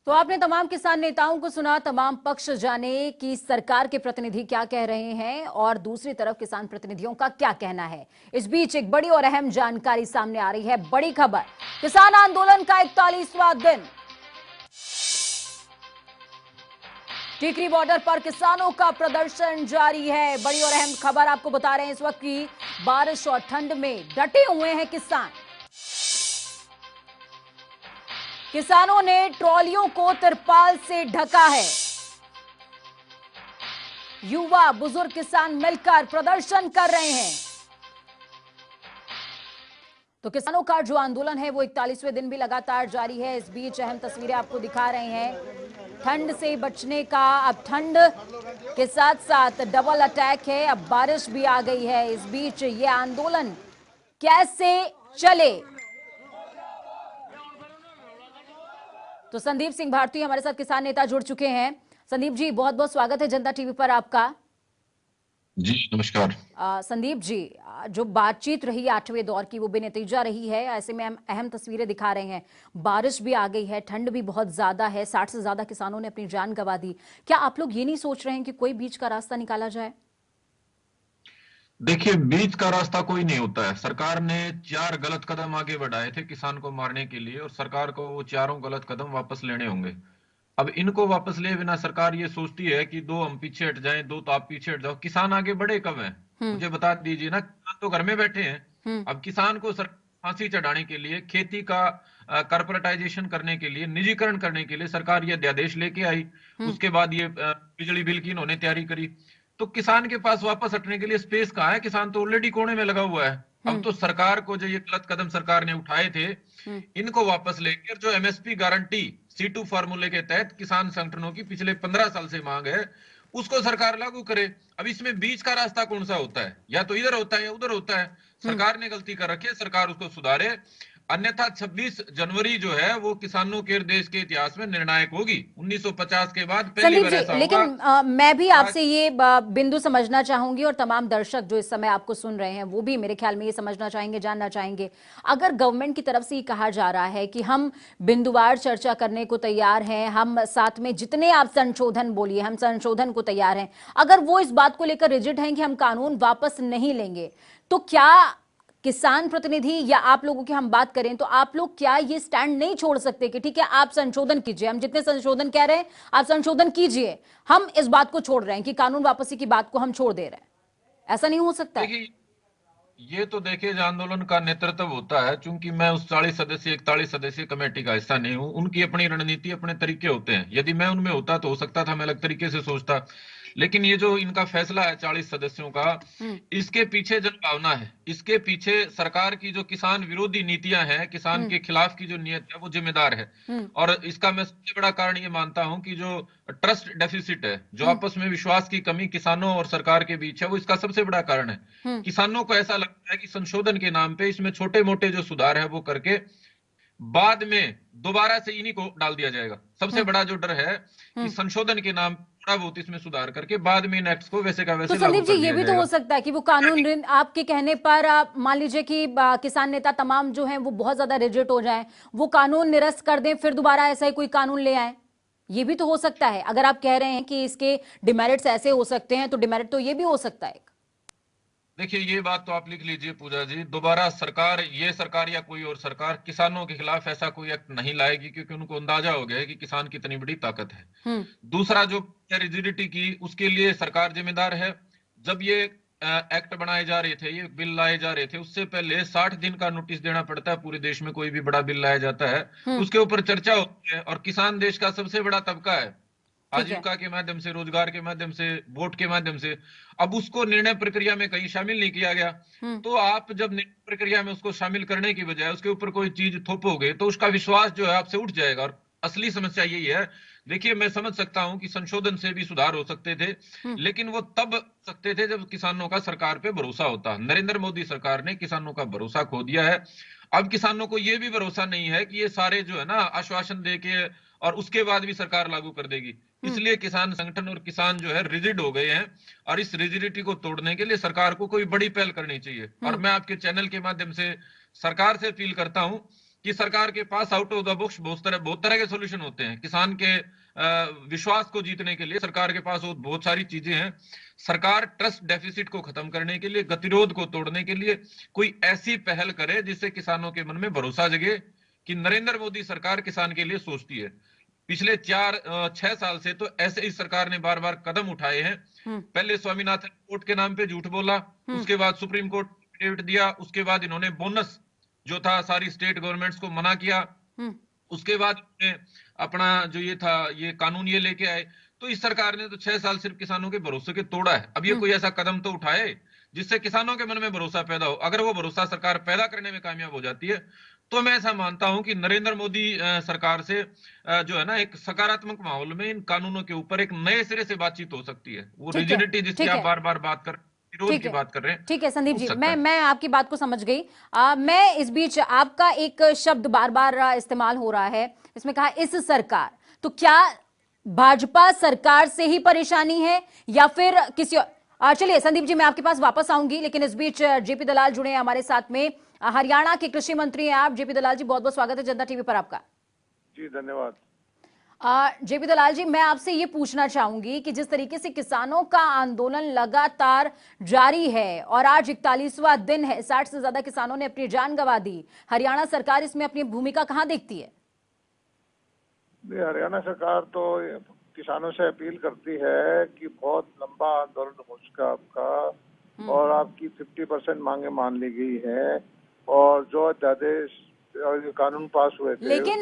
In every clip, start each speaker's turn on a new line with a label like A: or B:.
A: तो आपने तमाम किसान नेताओं को सुना, तमाम पक्ष जाने कि सरकार के प्रतिनिधि क्या कह रहे हैं और दूसरी तरफ किसान प्रतिनिधियों का क्या कहना है। इस बीच एक बड़ी और अहम जानकारी सामने आ रही है। बड़ी खबर, किसान आंदोलन का 41वां दिन। टिकरी बॉर्डर पर किसानों का प्रदर्शन जारी है। बड़ी और अहम खबर आपको बता रहे हैं इस वक्त की बारिश और ठंड में डटे हुए हैं किसान। किसानों ने ट्रॉलियों को तिरपाल से ढका है। युवा बुजुर्ग किसान मिलकर प्रदर्शन कर रहे हैं। तो किसानों का जो आंदोलन है वो 41वें दिन भी लगातार जारी है। इस बीच अहम तस्वीरें आपको दिखा रहे हैं। ठंड से बचने का, अब ठंड के साथ साथ डबल अटैक है, अब बारिश भी आ गई है। इस बीच ये आंदोलन कैसे चले, तो संदीप सिंह भारती हमारे साथ किसान नेता जुड़ चुके हैं। संदीप जी, बहुत बहुत स्वागत है जनता टीवी पर आपका।
B: जी नमस्कार।
A: संदीप जी, जो बातचीत रही 8वें दौर की वो बेनतीजा रही है। ऐसे में हम अहम तस्वीरें दिखा रहे हैं। बारिश भी आ गई है, ठंड भी बहुत ज्यादा है, 60 से ज्यादा किसानों ने अपनी जान गंवा दी। क्या आप लोग ये नहीं सोच रहे हैं कि कोई बीच का रास्ता निकाला जाए?
B: देखिए, बीच का रास्ता कोई नहीं होता है। सरकार ने 4 गलत कदम आगे बढ़ाए थे किसान को मारने के लिए, और सरकार को वो चारों गलत कदम वापस लेने होंगे। अब इनको वापस लिए बिना सरकार ये सोचती है कि दो हम पीछे हट जाएं, दो तो आप पीछे हट जाओ। किसान आगे बढ़े कब हैं?
A: हम्म।
B: मुझे बता दीजिए ना। किसान तो घर में बैठे हैं।
A: हम्म।
B: अब किसान को सरकार फांसी चढ़ाने के लिए, खेती का कॉर्पोरेटाइजेशन करने के लिए, निजीकरण करने के लिए सरकार ये अध्यादेश लेके आई।
A: हम्म।
B: उसके बाद ये बिजली बिल की इन्होंने तैयारी करी। तो किसान के पास वापस हटने के लिए स्पेस कहाँ है? किसान तो ऑलरेडी कोने में लगा हुआ है। अब
A: हम्म।
B: तो सरकार को जो ये गलत कदम सरकार ने उठाए थे,
A: हम्म।
B: इनको वापस लेकर जो एमएसपी गारंटी C2 फार्मूले के तहत किसान संगठनों की पिछले 15 साल से मांग है, उसको सरकार लागू करे। अब इसमें बीच का रास्ता कौन सा होता है? या तो इधर होता है या उधर होता है।
A: हम्म।
B: सरकार ने गलती कर रखी है, सरकार उसको सुधारे। अन्यथा 26 जनवरी जो है वो किसानों के देश के इतिहास में निर्णायक होगी। 1950 के बाद पहली
A: संदीप
B: बार
A: जी,
B: ऐसा होगा।
A: लेकिन मैं भी आपसे ये बिंदु समझना चाहूंगी और तमाम दर्शक जो इस समय आपको सुन रहे हैं वो भी मेरे ख्याल में ये समझना चाहेंगे, जानना चाहेंगे। अगर गवर्नमेंट की तरफ से ये कहा जा रहा है कि हम बिंदुवार चर्चा करने को तैयार हैं, हम साथ में जितने आप संशोधन बोलिए हम संशोधन को तैयार हैं, अगर वो इस बात को लेकर रिजिड हैं कि हम कानून वापस नहीं लेंगे, तो क्या किसान प्रतिनिधि या आप लोगों की हम बात करें तो आप लोग क्या ये स्टैंड नहीं छोड़ सकते कि ठीक है आप संशोधन कीजिए, हम जितने संशोधन कह रहे हैं आप संशोधन कीजिए, हम इस बात को छोड़ रहे हैं कि कानून वापसी की बात को हम छोड़ दे रहे हैं? ऐसा नहीं हो सकता है?
B: देखिए, ये तो देखिए आंदोलन का नेतृत्व होता है। चूंकि मैं उस 40 सदस्यीय 41 सदस्यीय कमेटी का हिस्सा नहीं हूं, उनकी अपनी रणनीति अपने तरीके होते हैं। यदि मैं उनमें होता तो हो सकता था मैं अलग तरीके से सोचता। लेकिन ये जो इनका फैसला है 40 सदस्यों का,
A: हम्म।
B: इसके पीछे जन भावना है। इसके पीछे सरकार की जो किसान विरोधी नीतियां हैं, किसान
A: हम्म।
B: के खिलाफ की जो नीयत है, वो जिम्मेदार है।
A: हम्म।
B: और इसका मैं सबसे बड़ा कारण ये मानता हूं कि जो ट्रस्ट डेफिसिट है, जो
A: हम्म।
B: आपस में विश्वास की कमी किसानों और सरकार के बीच है, वो इसका सबसे बड़ा कारण है।
A: हम्म।
B: किसानों को ऐसा लगता है कि संशोधन के नाम पे इसमें छोटे मोटे जो सुधार है वो करके बाद में दोबारा से इन्हीं को डाल दिया जाएगा। सबसे
A: हम्म।
B: बड़ा जो डर है कि
A: हम्म।
B: संशोधन के नाम थोड़ा बहुत इसमें सुधार करके बाद में इन एक्ट्स को वैसे का
A: तो
B: वैसे लागू
A: संदीप जी,
B: कर
A: ये
B: दिया
A: भी तो हो
B: जाएगा।
A: सकता है कि वो कानून आपके कहने पर आप मान लीजिए कि किसान नेता तमाम जो हैं वो बहुत ज्यादा रिजिड हो जाएं, वो कानून निरस्त कर दें, फिर दोबारा ऐसा ही कोई कानून ले आए। ये भी तो हो सकता है। अगर आप कह रहे हैं कि इसके डिमेरिट्स ऐसे हो सकते हैं तो डिमेरिट तो ये भी हो सकता है।
B: देखिए, ये बात तो आप लिख लीजिए पूजा जी, दोबारा सरकार, ये सरकार या कोई और सरकार किसानों के खिलाफ ऐसा कोई एक्ट नहीं लाएगी, क्योंकि उनको अंदाजा हो गया है कि किसान कितनी बड़ी ताकत है।
A: हम्म।
B: दूसरा, जो रिजिडिटी की, उसके लिए सरकार जिम्मेदार है। जब ये एक्ट बनाए जा रहे थे, ये बिल लाए जा रहे थे, उससे पहले 60 दिन का नोटिस देना पड़ता है। पूरे देश में कोई भी बड़ा बिल लाया जाता है तो
A: हम्म।
B: उसके ऊपर चर्चा होती है। और किसान देश का सबसे बड़ा तबका है,
A: ठीक है।
B: आजीविका के माध्यम से, रोजगार के माध्यम से, वोट के माध्यम से। अब उसको निर्णय प्रक्रिया में कहीं शामिल नहीं किया गया।
A: हम्म।
B: तो आप जब निर्णय प्रक्रिया में उसको शामिल करने की बजाय उसके ऊपर कोई चीज थोपोगे तो उसका विश्वास जो है आपसे उठ जाएगा। और असली समस्या यही है। देखिए, मैं समझ सकता हूं कि संशोधन से भी सुधार हो सकते थे,
A: हम्म।
B: लेकिन वो तब सकते थे जब किसानों का सरकार पे भरोसा होता। नरेंद्र मोदी सरकार ने किसानों का भरोसा खो दिया है। अब किसानों को यह भी भरोसा नहीं है कि ये सारे जो है ना आश्वासन दे के और उसके बाद भी सरकार लागू कर देगी।
A: हम्म।
B: इसलिए किसान संगठन और किसान जो है रिजिड हो गए हैं। और इस रिजिडिटी को तोड़ने के लिए सरकार को कोई बड़ी पहल करनी चाहिए। और
A: हम्म।
B: मैं आपके चैनल के माध्यम से सरकार से अपील करता हूं कि सरकार के pass out of the box बहुत तरह के सोल्यूशन होते हैं। किसान के विश्वास को जीतने के लिए सरकार के पास बहुत सारी चीजें हैं। सरकार ट्रस्ट डेफिसिट को खत्म करने के लिए, गतिरोध को तोड़ने के लिए कोई ऐसी पहल करे जिससे किसानों के मन में भरोसा जगे कि नरेंद्र मोदी सरकार किसान के लिए सोचती है। पिछले 6 साल से तो ऐसे ही सरकार ने बार बार कदम उठाए हैं। पहले स्वामीनाथन कोर्ट के नाम पे झूठ बोला, उसके बाद सुप्रीम कोर्ट एफिडेविट दिया, उसके बाद इन्होंने बोनस जो था सारी स्टेट गवर्नमेंट्स को मना किया, उसके बाद अपना जो ये था ये कानून ये लेके आए। तो इस सरकार ने तो 6 साल सिर्फ किसानों के भरोसे के तोड़ा है। अब ये कोई ऐसा कदम तो उठाए जिससे किसानों के मन में भरोसा पैदा हो। अगर वो भरोसा सरकार पैदा करने में कामयाब हो जाती है तो मैं ऐसा मानता हूं कि नरेंद्र मोदी सरकार से जो है ना एक सकारात्मक माहौल में इन कानूनों के ऊपर एक नए सिरे से बातचीत हो सकती है। वो रिजिडिटी जिसकी आप बार बार बात कर विरोध की बात कर रहे हैं।
A: ठीक है संदीप जी, मैं आपकी बात को समझ गई। मैं इस बीच आपका एक शब्द बार बार इस्तेमाल हो रहा है, इसमें कहा इस सरकार, तो क्या भाजपा सरकार से ही परेशानी है या फिर किसी और? चलिए संदीप जी, मैं आपके पास वापस आऊंगी, लेकिन इस बीच जेपी दलाल जुड़े हैं हमारे साथ में। हरियाणा के कृषि मंत्री हैं आप जेपी दलाल जी, बहुत बहुत स्वागत है जनता टीवी पर आपका।
C: जी धन्यवाद।
A: जेपी दलाल जी, मैं आपसे ये पूछना चाहूंगी कि जिस तरीके से किसानों का आंदोलन लगातार जारी है और आज 41वां दिन है, 60 से ज्यादा किसानों ने अपनी जान गंवा दी, हरियाणा सरकार इसमें अपनी भूमिका कहां देखती है?
C: हरियाणा सरकार तो किसानों से अपील करती है कि बहुत लंबा आंदोलन हो चुका आपका और आपकी 50% मांगे मान ली गई है और जो अध्यादेश और कानून पास हुए थे,
A: लेकिन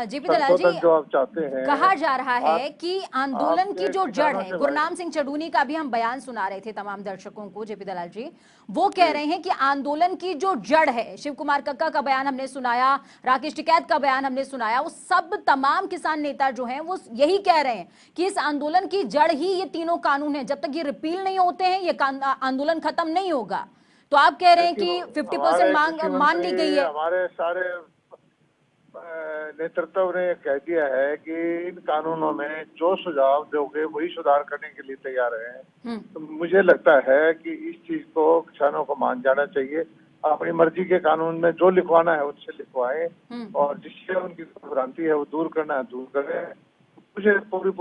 A: जेपी दलाल जी,
C: जो आप चाहते हैं,
A: कहा जा रहा है कि आंदोलन की जो जड़ है, गुरनाम सिंह चढ़ूनी का भी हम बयान सुना रहे थे तमाम दर्शकों को जेपी दलाल जी, वो कह रहे हैं कि आंदोलन की जो जड़ है, शिव कुमार कक्का का बयान हमने सुनाया, राकेश टिकैत का बयान हमने सुनाया, वो सब तमाम किसान नेता जो हैं वो यही कह रहे हैं कि इस आंदोलन की जड़ ही ये तीनों कानून है। जब तक ये रिपील नहीं होते हैं ये आंदोलन खत्म नहीं होगा। तो आप कह रहे हैं कि 50% मांग मान ली गई है।
C: हमारे सारे नेतृत्व ने कह दिया है कि इन कानूनों में जो सुझाव दोगे वही सुधार करने के लिए तैयार हैं। तो मुझे लगता है कि इस चीज को किसानों को मान जाना चाहिए। अपनी मर्जी के कानून में जो लिखवाना है उससे लिखवाएं और जिससे उनकी भ्रांति है वो दूर करना है दूर करें। मुझे पूरी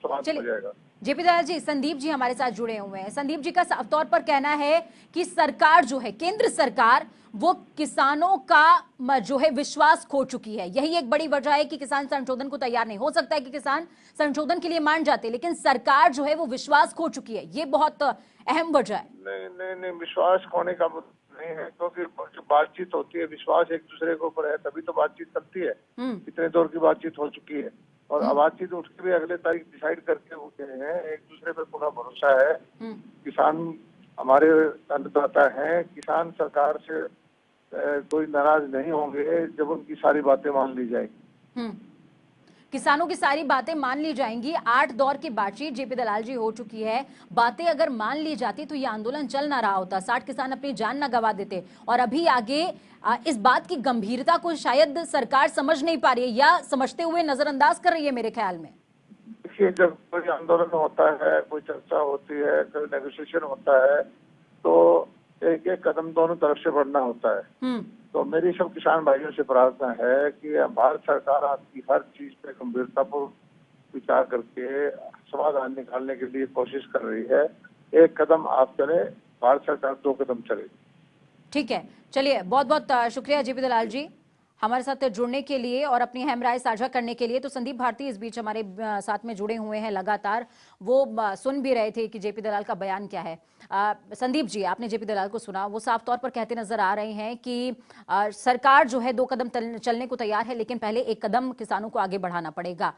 C: समाज हो जाएगा।
A: जेपी दलाल जी, संदीप जी हमारे साथ जुड़े हुए हैं। संदीप जी का साफ तौर पर कहना है कि सरकार जो है, केंद्र सरकार, वो किसानों का जो है विश्वास खो चुकी है। यही एक बड़ी वजह है कि किसान संशोधन को तैयार नहीं। हो सकता है कि किसान संशोधन के लिए मान जाते, लेकिन सरकार जो है वो विश्वास खो चुकी है। ये बहुत अहम वजह है।
C: नहीं, विश्वास खोने का नहीं है, क्योंकि जो बातचीत होती है विश्वास एक दूसरे के ऊपर है तभी तो बातचीत चलती है। इतने दौर की बातचीत हो चुकी है और बातचीत उठ के भी अगले तारीख डिसाइड करके उठे हैं। एक दूसरे पर पूरा भरोसा है। किसान हमारे अन्नदाता हैं। किसान सरकार से कोई नाराज नहीं होंगे जब उनकी सारी बातें मान ली जाएगी।
A: किसानों की सारी बातें मान ली जाएंगी। 8 दौर की बातचीत जेपी दलाल जी हो चुकी है। बातें अगर मान ली जाती तो ये आंदोलन चल ना रहा होता, 60 किसान अपनी जान ना गंवा देते। और अभी आगे इस बात की गंभीरता को शायद सरकार समझ नहीं पा रही है या समझते हुए नजरअंदाज कर रही है मेरे ख्याल में।
C: देखिए, जब कोई आंदोलन होता है, कोई चर्चा होती है, कोई नेगोशिएशन होता है, तो एक एक कदम दोनों तरफ से बढ़ना होता है। तो मेरी सब किसान भाइयों से प्रार्थना है कि भारत सरकार आपकी हर चीज पे गंभीरतापूर्वक विचार करके समाधान निकालने के लिए कोशिश कर रही है। एक कदम आप चले, भारत सरकार 2 कदम चले।
A: ठीक है, चलिए, बहुत बहुत शुक्रिया जेपी दलाल जी हमारे साथ जुड़ने के लिए और अपनी अहम राय साझा करने के लिए। तो संदीप भारती इस बीच हमारे साथ में जुड़े हुए हैं लगातार, वो सुन भी रहे थे कि जेपी दलाल का बयान क्या है। संदीप जी, आपने जेपी दलाल को सुना, वो साफ तौर पर कहते नजर आ रहे हैं कि सरकार जो है 2 कदम चलने को तैयार है, लेकिन पहले 1 कदम किसानों को आगे बढ़ाना पड़ेगा।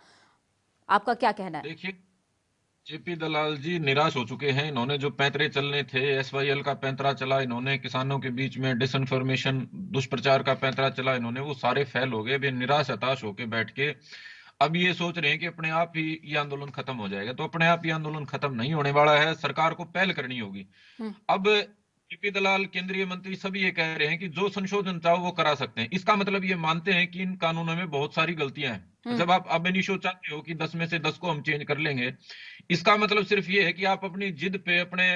A: आपका क्या कहना है?
B: देखिए, जेपी दलाल जी निराश हो चुके हैं। इन्होंने जो पैंतरे चलने थे, SYL का पैंतरा चला, इन्होंने किसानों के बीच में डिसइंफॉर्मेशन दुष्प्रचार का पैंतरा चला, इन्होंने वो सारे फेल हो गए। अभी निराश हताश होके बैठ के अब ये सोच रहे हैं कि अपने आप ही ये आंदोलन खत्म हो जाएगा। तो अपने आप ये आंदोलन खत्म नहीं होने वाला है, सरकार को पहल करनी होगी। अब जेपी दलाल, केंद्रीय मंत्री सभी ये कह रहे हैं कि जो संशोधन चाहो वो करा सकते हैं। इसका मतलब ये मानते हैं कि इन कानूनों में बहुत सारी गलतियां हैं। जब आप अब इनिशो चाहते हो कि 10 में से 10 को हम चेंज कर लेंगे, इसका मतलब सिर्फ ये है कि आप अपनी जिद पे, अपने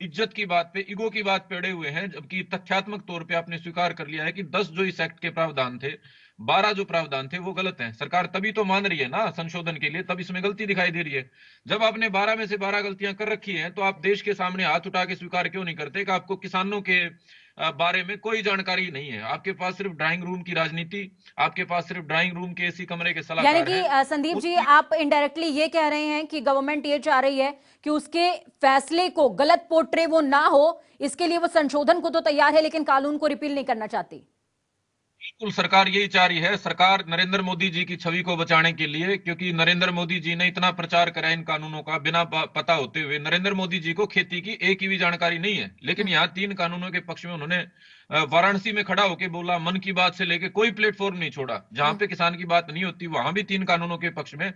B: इज्जत की बात पे, ईगो की बात पे अड़े हुए हैं, जबकि तथ्यात्मक तौर पे आपने स्वीकार कर लिया है कि 10 जो इस एक्ट के प्रावधान थे, 12 जो प्रावधान थे वो गलत हैं। सरकार तभी तो मान रही है ना संशोधन के लिए, तब इसमें गलती दिखाई दे रही है। जब आपने 12 में से 12 गलतियां कर रखी हैं, तो आप देश के सामने हाथ उठा के स्वीकार क्यों नहीं करते कि आपको किसानों के बारे में कोई जानकारी नहीं है? आपके पास सिर्फ ड्राइंग रूम की राजनीति, आपके पास सिर्फ ड्राइंग रूम के एसी कमरे के
A: यानी
B: सलाहकार
A: कि
B: हैं।
A: संदीप जी, आप इनडायरेक्टली ये कह रहे हैं कि गवर्नमेंट ये चाह रही है कि उसके फैसले को गलत पोर्ट्रे वो ना हो, इसके लिए वो संशोधन को तो तैयार है लेकिन कानून को रिपील नहीं करना चाहती।
B: बिल्कुल, सरकार यही चाह रही है। सरकार नरेंद्र मोदी जी की छवि को बचाने के लिए, क्योंकि नरेंद्र मोदी जी ने इतना प्रचार करा इन कानूनों का बिना पता होते हुए, नरेंद्र मोदी जी को खेती की एक की भी जानकारी नहीं है। लेकिन यहाँ 3 कानूनों के पक्ष में उन्होंने वाराणसी में खड़ा होकर बोला, मन की बात से लेके कोई प्लेटफॉर्म नहीं छोड़ा। जहां पे किसान की बात नहीं होती वहां भी 3 कानूनों के पक्ष में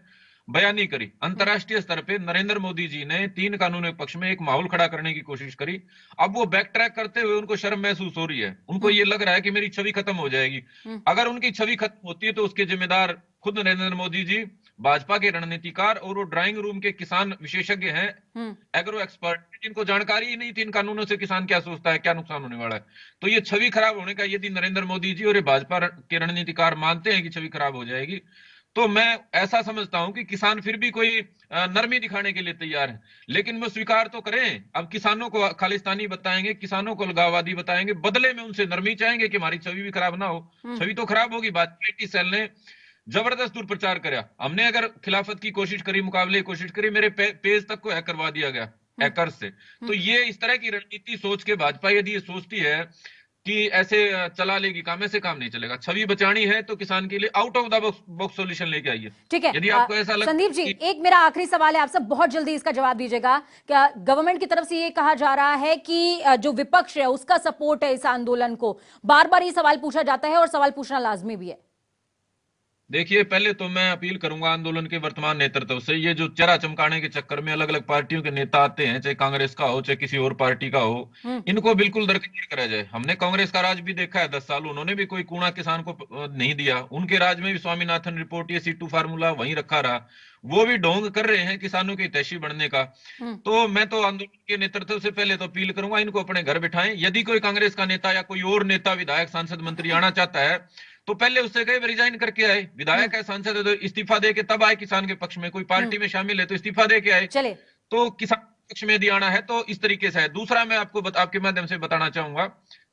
B: बयानी करी। अंतरराष्ट्रीय स्तर पे नरेंद्र मोदी जी ने 3 कानूनों के पक्ष में एक माहौल खड़ा करने की कोशिश करी। अब वो बैक ट्रैक करते हुए उनको शर्म महसूस हो रही है। उनको ये लग रहा है कि मेरी छवि खत्म हो जाएगी। अगर उनकी छवि खत्म होती है तो उसके जिम्मेदार खुद नरेंद्र मोदी जी, भाजपा के रणनीतिकार और वो ड्राइंग रूम के किसान विशेषज्ञ हैं, एग्रो एक्सपर्ट, जिनको जानकारी ही नहीं 3 कानूनों से किसान क्या सोचता है, क्या नुकसान होने वाला है। तो ये छवि खराब होने का यदि नरेंद्र मोदी जी और ये भाजपा के रणनीतिकार मानते हैं कि छवि खराब हो जाएगी, तो मैं ऐसा समझता हूं कि किसान फिर भी कोई नरमी दिखाने के लिए तैयार है। लेकिन वो स्वीकार तो करें। अब किसानों को खालिस्तानी बताएंगे, किसानों को अलगाववादी बताएंगे, बदले में उनसे नरमी चाहेंगे कि हमारी छवि भी खराब ना हो। छवि तो खराब होगी। भाजपा सेल ने जबरदस्त दुष्प्रचार कराया। हमने अगर खिलाफत की कोशिश करी, मुकाबले की कोशिश करी, मेरे पेज तक को हैक करवा दिया गया हैकर्स से। तो ये इस तरह की रणनीति सोच के भाजपा यदि ये सोचती है कि ऐसे चला लेगी काम, ऐसे काम नहीं चलेगा। छवि बचानी है तो किसान के लिए out of the box solution लेके आइए।
A: ठीक है।
B: यदि आपको ऐसा लगता
A: संदीप जी, एक मेरा आखिरी सवाल है आपसे, बहुत जल्दी इसका जवाब दीजिएगा। क्या गवर्नमेंट की तरफ से ये कहा जा रहा है कि जो विपक्ष है उसका सपोर्ट है इस आंदोलन को? बार बार ये सवाल पूछा जाता है और सवाल पूछना लाजमी भी है।
B: देखिए, पहले तो मैं अपील करूंगा आंदोलन के वर्तमान नेतृत्व से, ये जो चेहरा चमकाने के चक्कर में अलग अलग पार्टियों के नेता आते हैं, चाहे कांग्रेस का हो चाहे किसी और पार्टी का हो, इनको बिल्कुल दरकिनार करा जाए। हमने कांग्रेस का राज भी देखा है 10 साल, उन्होंने भी कोई कूड़ा किसान को नहीं दिया। उनके राज में भी स्वामीनाथन रिपोर्ट, ये C2 फार्मूला वहीं रखा रहा। वो भी ढोंग कर रहे हैं किसानों की हितैषी बनने का। तो मैं तो आंदोलन के नेतृत्व से पहले तो अपील करूंगा, इनको अपने घर बिठाएं। यदि कोई कांग्रेस का नेता या कोई और नेता, विधायक, सांसद, मंत्री आना चाहता है तो पहले उससे कहे रिजाइन करके आए। विधायक है, सांसद है तो इस्तीफा दे के तब आए किसान के पक्ष में। कोई पार्टी में शामिल है तो इस्तीफा दे के आए।
A: चले
B: तो किसान पक्ष में यदि आना है तो इस तरीके से है। दूसरा, मैं आपको आपके माध्यम से बताना चाहूंगा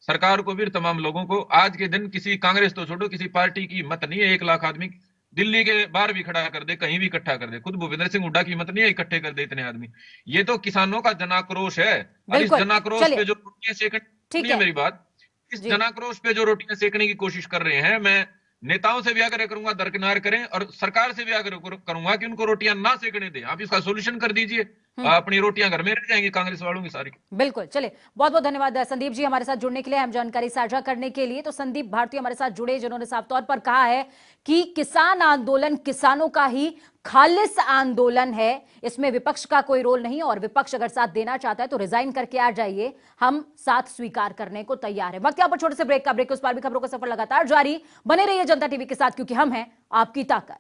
B: सरकार को भी, तमाम लोगों को, आज के दिन किसी कांग्रेस तो छोड़ो, किसी पार्टी की हिम्मत नहीं है 1 लाख आदमी दिल्ली के बाहर भी खड़ा कर दे, कहीं भी इकट्ठा कर दे। खुद भूपेंद्र सिंह हुड्डा की हिम्मत नहीं है इकट्ठे कर दे इतने आदमी। ये तो किसानों का जनाक्रोश है। और इस जनाक्रोश पे जो रोटियां सेकने, मेरी बात, इस जनाक्रोश पे जो रोटियां सेकने की कोशिश कर रहे हैं, मैं नेताओं से भी आग्रह करूंगा दरकिनार करें, और सरकार से भी आग्रह करूंगा कि उनको रोटियां ना सेकने दें। आप इसका सोल्यूशन कर दीजिए, अपनी रोटियां घर में रह जाएंगी कांग्रेस वालों की सारी।
A: बिल्कुल। चलिए, बहुत बहुत धन्यवाद संदीप जी हमारे साथ जुड़ने के लिए, हम जानकारी साझा करने के लिए। तो संदीप भारती हमारे साथ जुड़े, जिन्होंने साफ तौर पर कहा है कि किसान आंदोलन किसानों का ही खालिस आंदोलन है, इसमें विपक्ष का कोई रोल नहीं, और विपक्ष अगर साथ देना चाहता है तो रिजाइन करके आ जाइए, हम साथ स्वीकार करने को तैयार है। वक्त यहाँ पर छोटे से ब्रेक का, ब्रेक के उस पार भी खबरों का सफर लगातार जारी। बने रहिए जनता टीवी के साथ, क्योंकि हम हैं आपकी ताकत।